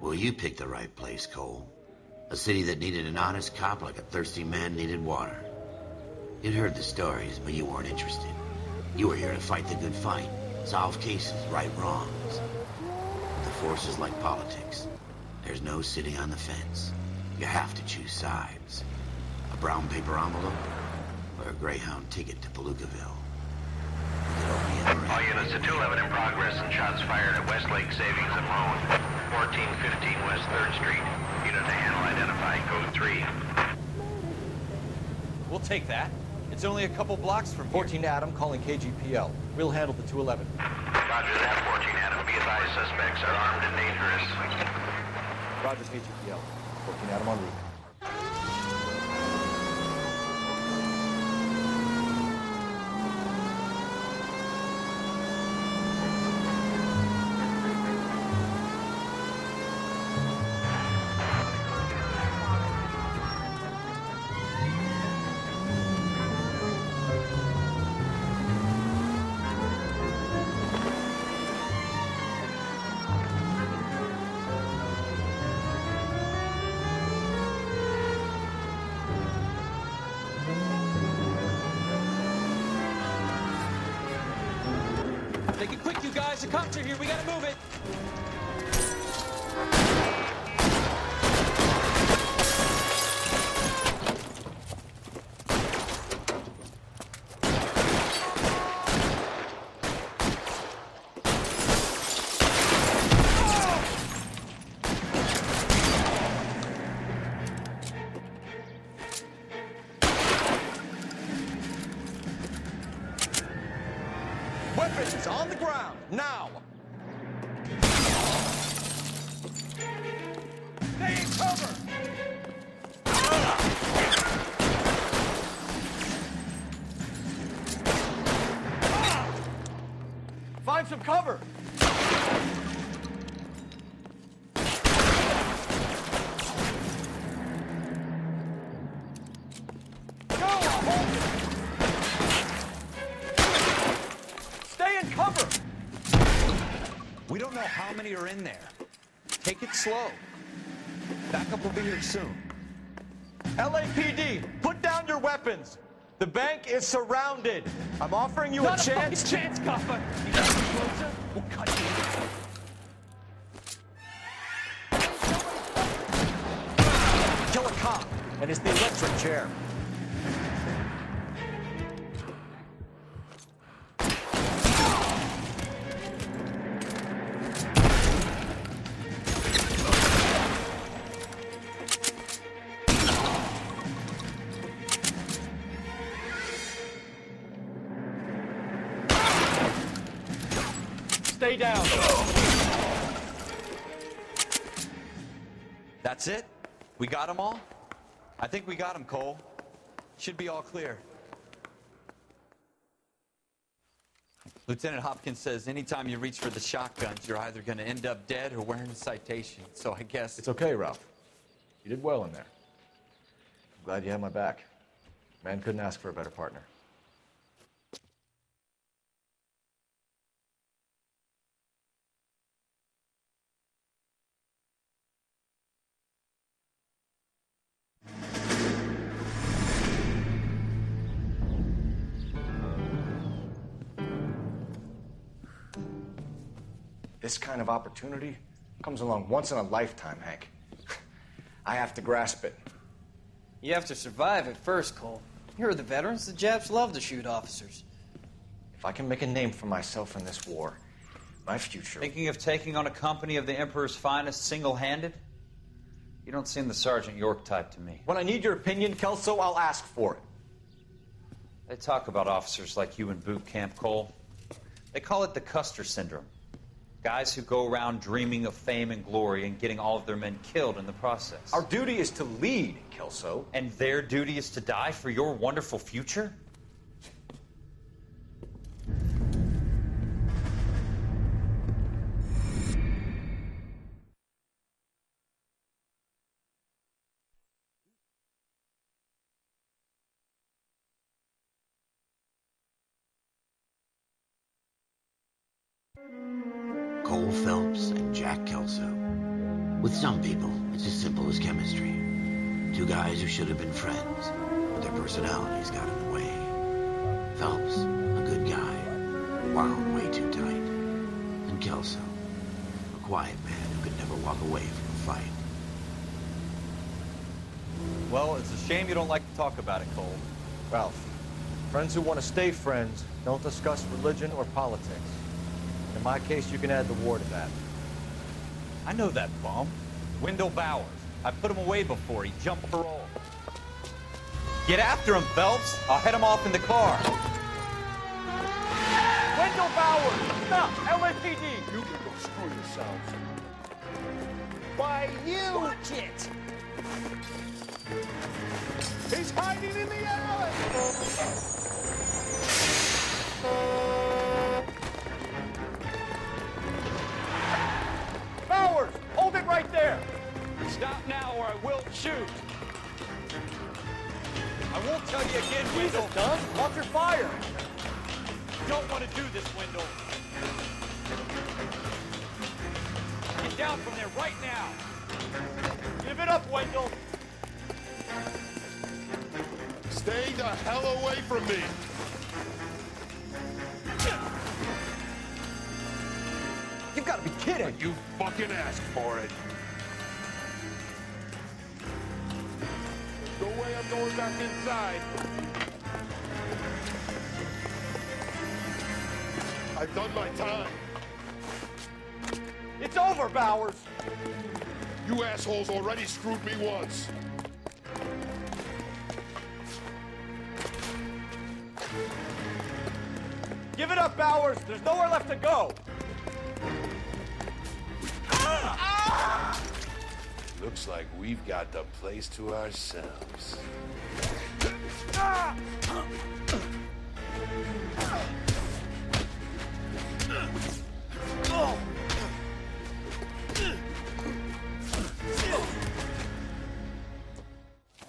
Well, you picked the right place, Cole. A city that needed an honest cop like a thirsty man needed water. You'd heard the stories, but you weren't interested. You were here to fight the good fight, solve cases, right wrongs. The force is like politics. There's no sitting on the fence. You have to choose sides. A brown paper envelope or a Greyhound ticket to Palookaville. All units to 211 in progress and shots fired at Westlake Savings and Loan. 1415 West 3rd Street. Unit to handle identified. Code 3. We'll take that. It's only a couple blocks from 14 here. Adam calling KGPL. We'll handle the 211. Roger that, 14 Adam. Be advised, suspects are armed and dangerous. Roger, KGPL. 14 Adam en route. Make it quick, you guys. The cops are here. We gotta move it. Weapons on the ground, now! Stay in cover! Find some cover! Cover! We don't know how many are in there. Take it slow. Backup will be here soon. LAPD, put down your weapons. The bank is surrounded. I'm offering you a chance. Not a chance, copper. You got me closer? We'll cut you. Kill a cop, and it's the electric chair. Stay down. That's it? We got them all? I think we got them, Cole. Should be all clear. Lieutenant Hopkins says anytime you reach for the shotguns, you're either going to end up dead or wearing a citation. So I guess... It's okay, Ralph. You did well in there. I'm glad you had my back. Man couldn't ask for a better partner. This kind of opportunity comes along once in a lifetime, Hank. I have to grasp it. You have to survive it first, Cole. Here are the veterans. The Japs love to shoot officers. If I can make a name for myself in this war, my future... Thinking of taking on a company of the Emperor's finest single-handed? You don't seem the Sergeant York type to me. When I need your opinion, Kelso, I'll ask for it. They talk about officers like you in boot camp, Cole. They call it the Custer syndrome. Guys who go around dreaming of fame and glory and getting all of their men killed in the process. Our duty is to lead, Kelso. And their duty is to die for your wonderful future? Cole Phelps and Jack Kelso. With some people, it's as simple as chemistry. Two guys who should have been friends, but their personalities got in the way. Phelps, a good guy, wound way too tight. And Kelso, a quiet man who could never walk away from a fight. Well, it's a shame you don't like to talk about it, Cole. Ralph, friends who want to stay friends don't discuss religion or politics. In my case, you can add the war to that. I know that bum. Wendell Bowers. I put him away before. He jumped parole. Get after him, Phelps. I'll head him off in the car. Wendell Bowers! Stop! LAPD! You can go screw yourselves. Why, you... Watch it! He's hiding in the alley! Bowers! Hold it right there! Stop now or I will shoot. I won't tell you again, Wendell. Jesus, Doug! Watch your fire! Don't want to do this, Wendell. Get down from there right now. Give it up, Wendell! Stay the hell away from me! You've got to be kidding! You fucking asked for it. There's no way I'm going back inside. I've done my time. It's over, Bowers! You assholes already screwed me once. Give it up, Bowers! There's nowhere left to go! Looks like we've got the place to ourselves. How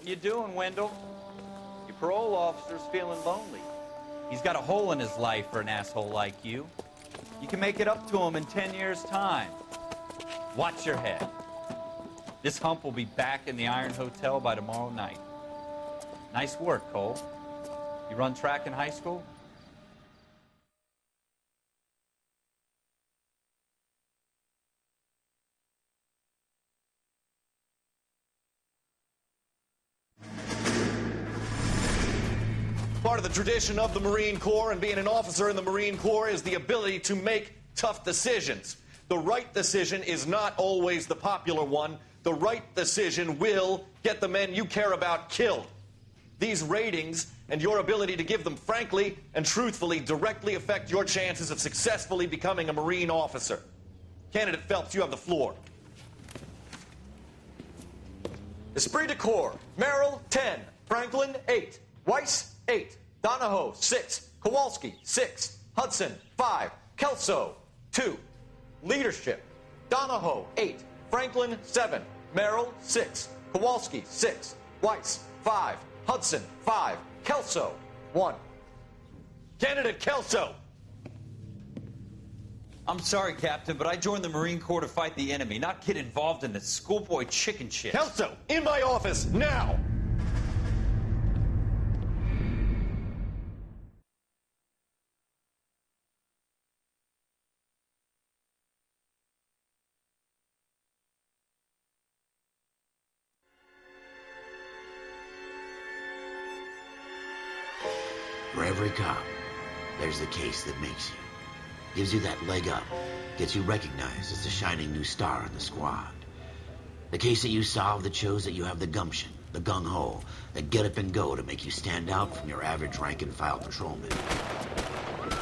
you doing, Wendell? Your parole officer's feeling lonely. He's got a hole in his life for an asshole like you. You can make it up to him in 10 years' time. Watch your head. This hump will be back in the Iron Hotel by tomorrow night. Nice work, Cole. You run track in high school? Part of the tradition of the Marine Corps and being an officer in the Marine Corps is the ability to make tough decisions. The right decision is not always the popular one. The right decision will get the men you care about killed. These ratings and your ability to give them frankly and truthfully directly affect your chances of successfully becoming a Marine officer. Candidate Phelps, you have the floor. Esprit de Corps, Merrill, 10. Franklin, 8. Weiss, 8. Donahoe, 6. Kowalski, 6. Hudson, 5. Kelso, 2. Leadership, Donahoe, 8. Franklin, 7. Merrill, 6. Kowalski, 6. Weiss, 5. Hudson, 5. Kelso, 1. Candidate Kelso! I'm sorry, Captain, but I joined the Marine Corps to fight the enemy, not get involved in this schoolboy chicken shit. Kelso, in my office, now! For every cop, there's the case that makes you. Gives you that leg up. Gets you recognized as the shining new star in the squad. The case that you solve that shows that you have the gumption, the gung-ho, the get up and go to make you stand out from your average rank-and-file patrolman.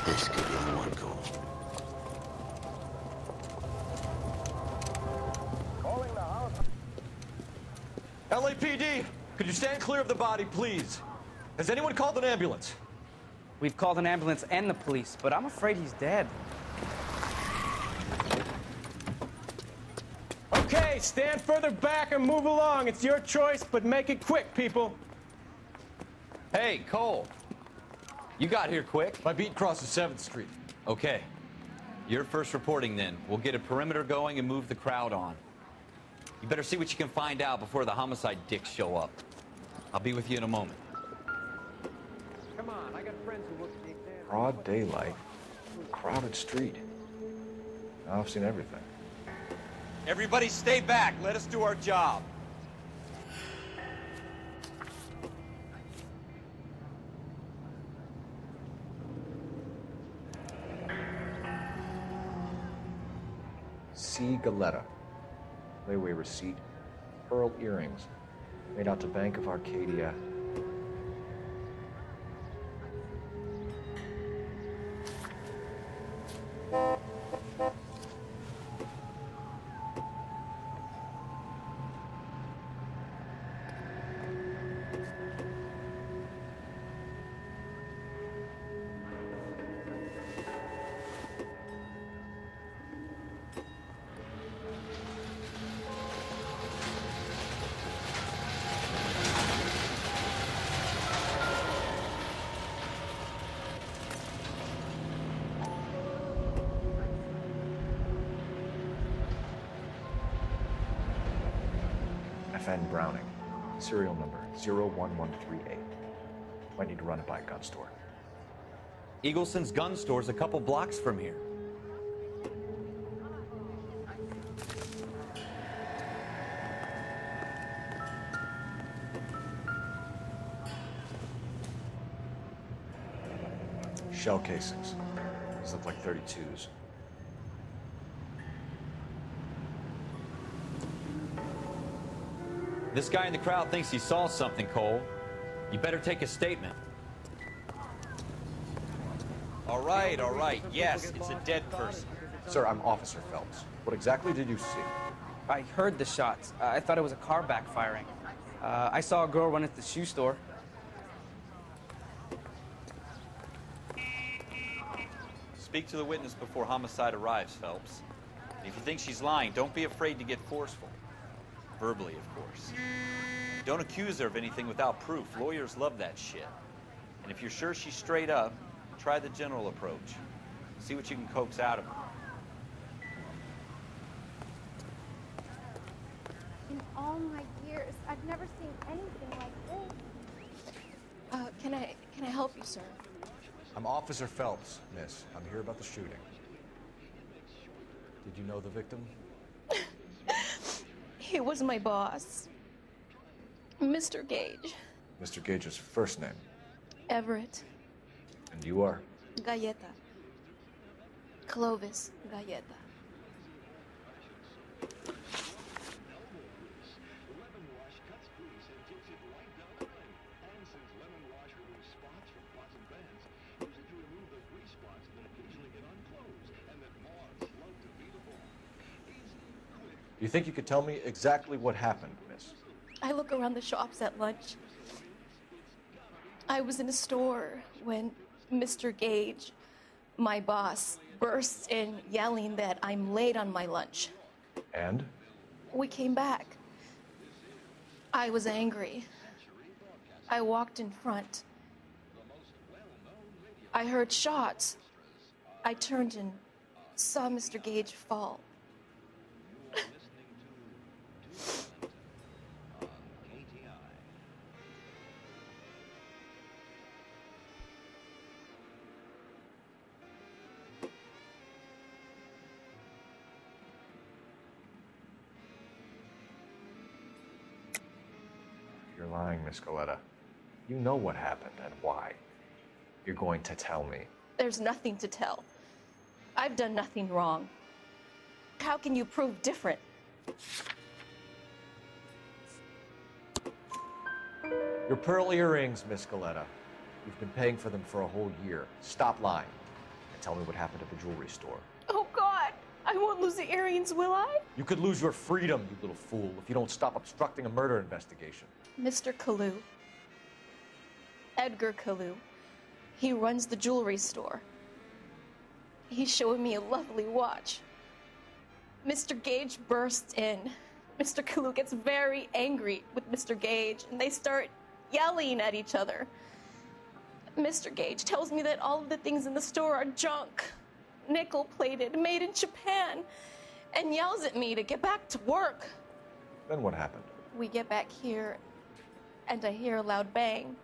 This could be the one, Cole. LAPD, could you stand clear of the body, please? Has anyone called an ambulance? We've called an ambulance and the police, but I'm afraid he's dead. Okay, stand further back and move along. It's your choice, but make it quick, people. Hey, Cole. You got here quick. My beat crosses 7th Street. Okay. You're first reporting then. We'll get a perimeter going and move the crowd on. You better see what you can find out before the homicide dicks show up. I'll be with you in a moment. Come on, I got friends who work at the exam. Broad daylight, crowded street. Now I've seen everything. Everybody stay back. Let us do our job. C. Galetta. Layaway receipt. Pearl earrings. Made out to Bank of Arcadia. FN Browning, serial number 01138. Might need to run it by a gun store. Eagleson's gun store's a couple blocks from here. Shell casings. These look like 32s. This guy in the crowd thinks he saw something, Cole. You better take a statement. All right, all right. Yes, it's a dead person. Sir, I'm Officer Phelps. What exactly did you see? I heard the shots. I thought it was a car backfiring. I saw a girl run into the shoe store. Speak to the witness before homicide arrives, Phelps. And if you think she's lying, don't be afraid to get forceful. Verbally, of course. Don't accuse her of anything without proof. Lawyers love that shit. And if you're sure she's straight up, try the general approach. See what you can coax out of her. In all my years, I've never seen anything like this. Can I help you, sir? I'm Officer Phelps, miss. I'm here about the shooting. Did you know the victim? He was my boss, Mr. Gage. Mr. Gage's first name. Everett. And you are? Galleta. Clovis Galleta. Do you think you could tell me exactly what happened, miss? I look around the shops at lunch. I was in a store when Mr. Gage, my boss, bursts in yelling that I'm late on my lunch. And? We came back. I was angry. I walked in front. I heard shots. I turned and saw Mr. Gage fall. You're lying, Miss Galetta. You know what happened and why. You're going to tell me. There's nothing to tell. I've done nothing wrong. How can you prove different? Your pearl earrings, Miss Galetta. You've been paying for them for a whole year. Stop lying and tell me what happened at the jewelry store. Oh, God! I won't lose the earrings, will I? You could lose your freedom, you little fool, if you don't stop obstructing a murder investigation. Mr. Kalu. Edgar Kalu. He runs the jewelry store. He's showing me a lovely watch. Mr. Gage bursts in. Mr. Kalu gets very angry with Mr. Gage, and they start yelling at each other. Mr. Gage tells me that all of the things in the store are junk, nickel-plated, made in Japan, and yells at me to get back to work. Then what happened? We get back here, and I hear a loud bang.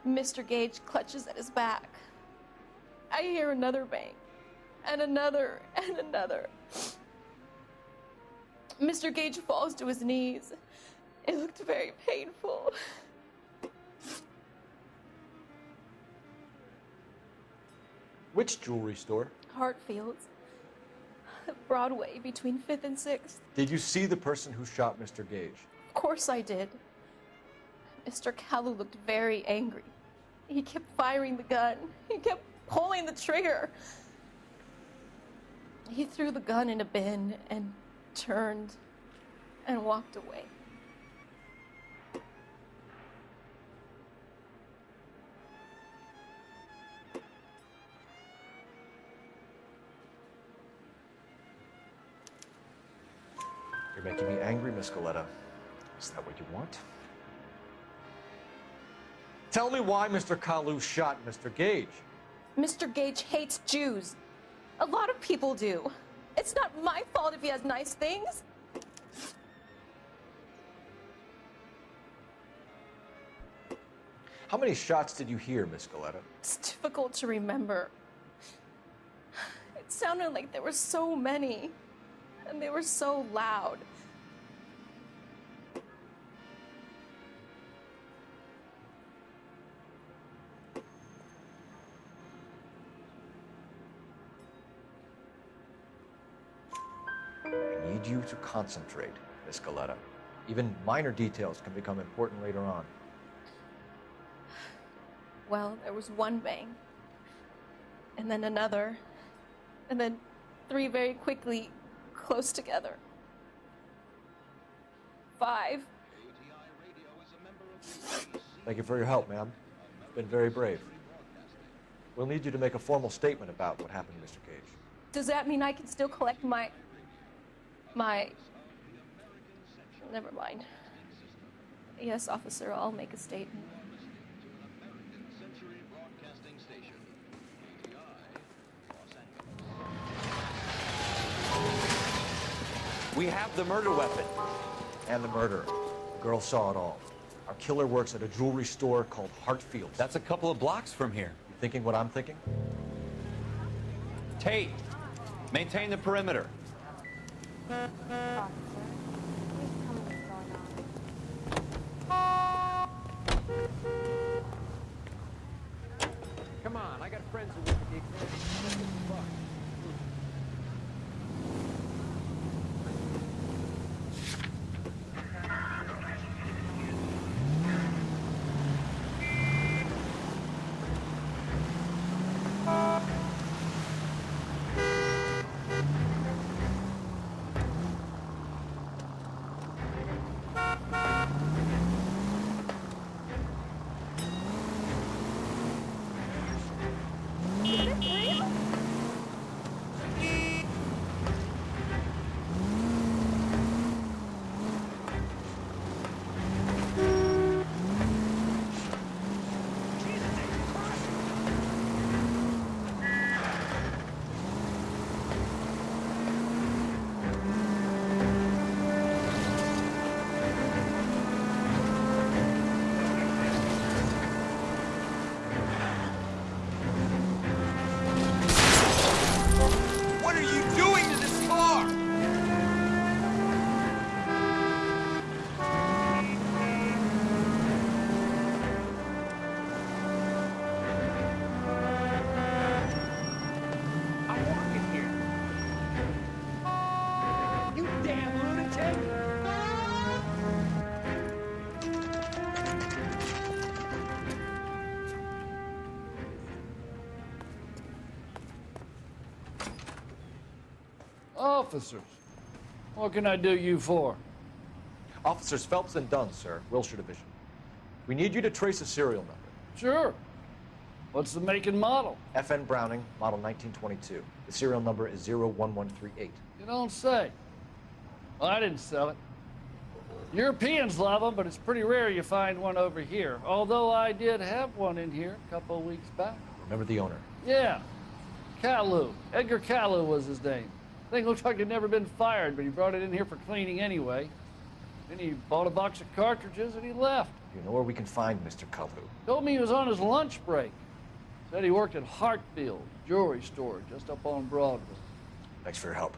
Mr. Gage clutches at his back. I hear another bang, and another, and another. Mr. Gage falls to his knees. It looked very painful. Which jewelry store? Hartfield's. Broadway, between 5th and 6th. Did you see the person who shot Mr. Gage? Of course I did. Mr. Kalu looked very angry. He kept firing the gun. He kept pulling the trigger. He threw the gun in a bin and turned and walked away. You're making me angry, Miss Goleta. Is that what you want? Tell me why Mr. Kalu shot Mr. Gage. Mr. Gage hates Jews. A lot of people do. It's not my fault if he has nice things. How many shots did you hear, Miss Goleta? It's difficult to remember. It sounded like there were so many, and they were so loud. I need you to concentrate, Miss Goleta. Even minor details can become important later on. Well, there was one bang, and then another, and then 3 very quickly, close together. 5. Thank you for your help, ma'am. You've been very brave. We'll need you to make a formal statement about what happened to Mr. Gage. Does that mean I can still collect my... Never mind. Yes, officer, I'll make a statement. We have the murder weapon. And the murderer. The girl saw it all. Our killer works at a jewelry store called Hartfield's. That's a couple of blocks from here. You thinking what I'm thinking? Tate, maintain the perimeter. Come on, I got friends who work at the exam. Officers, what can I do you for? Officers Phelps and Dunn, sir, Wilshire Division. We need you to trace a serial number. Sure. What's the make and model? FN Browning, model 1922. The serial number is 01138. You don't say. Well, I didn't sell it. Europeans love them, but it's pretty rare you find one over here. Although I did have one in here a couple of weeks back. Remember the owner? Yeah. Kalu. Edgar Kalu was his name. Thing looks like it'd never been fired, but he brought it in here for cleaning anyway. Then he bought a box of cartridges and he left. You know where we can find Mr. Kalu? Told me he was on his lunch break. Said he worked at Hartfield jewelry store just up on Broadway. Thanks for your help.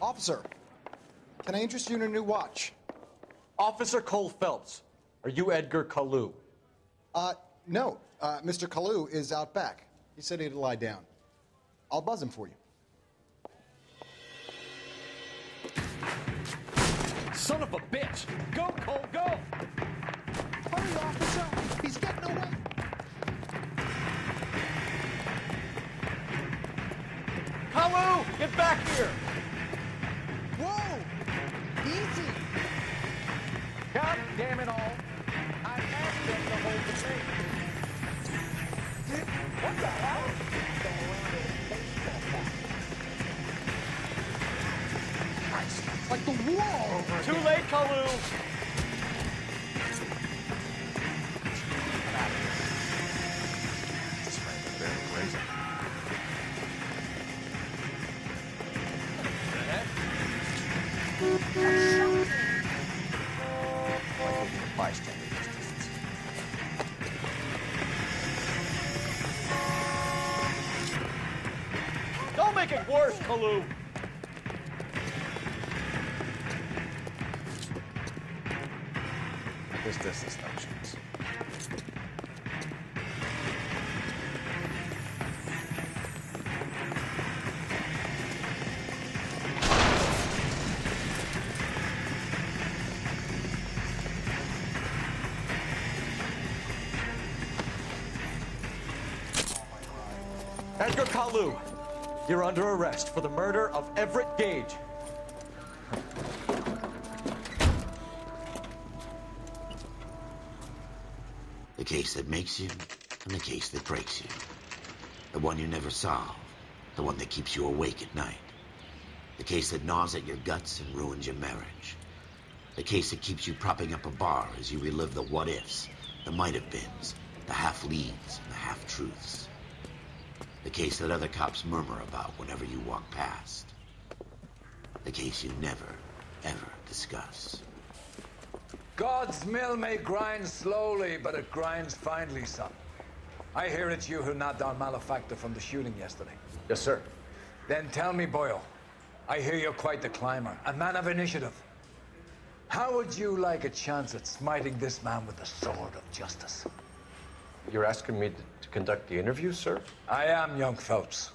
Officer, can I interest you in a new watch? Officer Cole Phelps, are you Edgar Kalu? No. Mr. Kalu is out back. He said he'd lie down. I'll buzz him for you. Son of a bitch! Go, Cole, go! Hurry, officer! He's getting away! Kalu, get back here! Whoa! Easy! God damn it all! I asked them to hold the thing. What the hell? Christ, it's like the wall over Too again. late, Kalu! This man is very crazy. Bystander distance. Don't make it worse, Kalu! This distance, no chance. Edgar Kalu, you're under arrest for the murder of Everett Gage. The case that makes you, and the case that breaks you. The one you never solve. The one that keeps you awake at night. The case that gnaws at your guts and ruins your marriage. The case that keeps you propping up a bar as you relive the what-ifs, the might-have-beens, the half-leads, and the half-truths. The case that other cops murmur about whenever you walk past. The case you never, ever discuss. God's mill may grind slowly, but it grinds finely, son. I hear it's you who nabbed our malefactor from the shooting yesterday. Yes, sir. Then tell me, Boyle, I hear you're quite the climber, a man of initiative. How would you like a chance at smiting this man with the sword of justice? You're asking me to conduct the interview, sir? I am, young Phelps.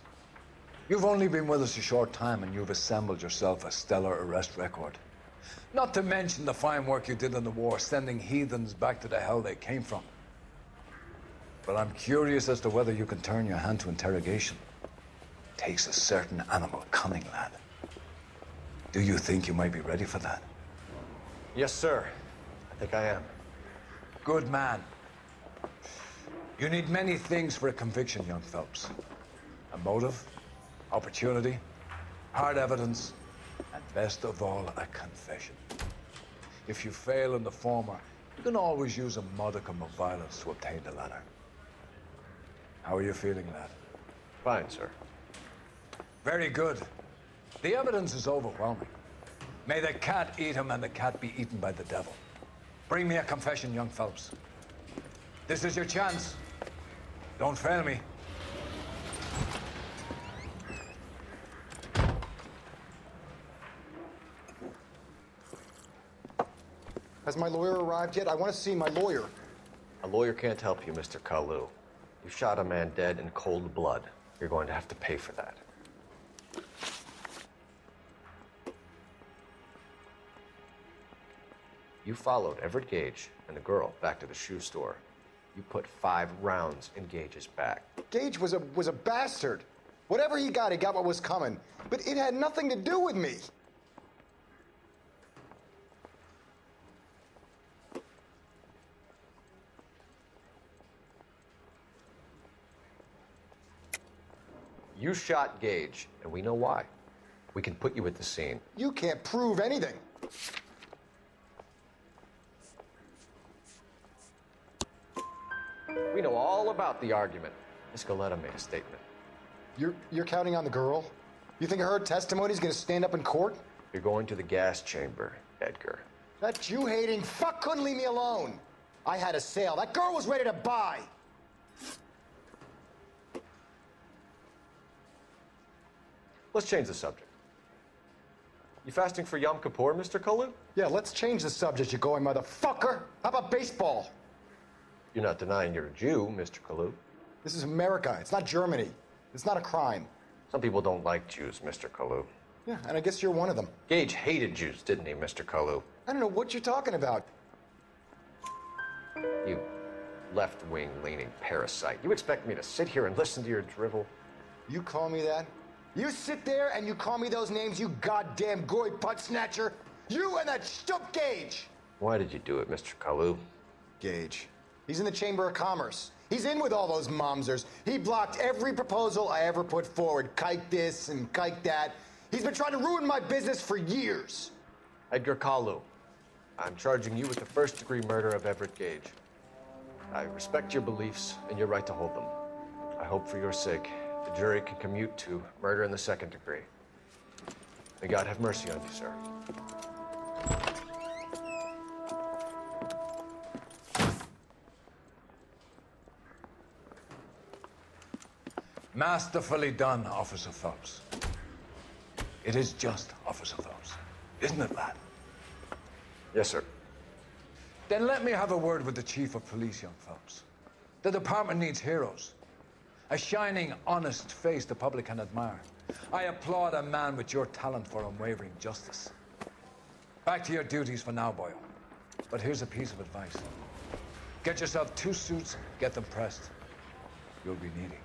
You've only been with us a short time, and you've assembled yourself a stellar arrest record. Not to mention the fine work you did in the war, sending heathens back to the hell they came from. But I'm curious as to whether you can turn your hand to interrogation. Takes a certain animal cunning, lad. Do you think you might be ready for that? Yes, sir. I think I am. Good man. You need many things for a conviction, young Phelps. A motive, opportunity, hard evidence, and best of all, a confession. If you fail in the former, you can always use a modicum of violence to obtain the latter. How are you feeling, lad? Fine, sir. Very good. The evidence is overwhelming. May the cat eat him and the cat be eaten by the devil. Bring me a confession, young Phelps. This is your chance. Don't fail me. Has my lawyer arrived yet? I want to see my lawyer. A lawyer can't help you, Mr. Kalu. You shot a man dead in cold blood. You're going to have to pay for that. You followed Everett Gage and the girl back to the shoe store. You put 5 rounds in Gage's back. Gage was a bastard. Whatever he got what was coming. But it had nothing to do with me. You shot Gage, and we know why. We can put you at the scene. You can't prove anything. We know all about the argument. Miss Galetta made a statement. You're counting on the girl? You think her testimony is going to stand up in court? You're going to the gas chamber, Edgar. That Jew-hating fuck couldn't leave me alone. I had a sale. That girl was ready to buy. Let's change the subject. You fasting for Yom Kippur, Mr. Kalu? Yeah, let's change the subject, you going motherfucker. How about baseball? You're not denying you're a Jew, Mr. Kalu. This is America. It's not Germany. It's not a crime. Some people don't like Jews, Mr. Kalu. Yeah, and I guess you're one of them. Gage hated Jews, didn't he, Mr. Kalu? I don't know what you're talking about. You left-wing leaning parasite. You expect me to sit here and listen to your drivel? You call me that? You sit there and you call me those names, you goddamn goy butt snatcher? You and that stup Gage! Why did you do it, Mr. Kalu? Gage. He's in the Chamber of Commerce. He's in with all those momsers. He blocked every proposal I ever put forward. Kike this and kike that. He's been trying to ruin my business for years. Edgar Kalu, I'm charging you with the first-degree murder of Everett Gage. I respect your beliefs and your right to hold them. I hope for your sake the jury can commute to murder in the second degree. May God have mercy on you, sir. Masterfully done, Officer Phelps. It is just, Officer Phelps. Isn't it, lad? Yes, sir. Then let me have a word with the Chief of Police, young Phelps. The department needs heroes. A shining, honest face the public can admire. I applaud a man with your talent for unwavering justice. Back to your duties for now, boyo. But here's a piece of advice. Get yourself 2 suits, get them pressed. You'll be needing.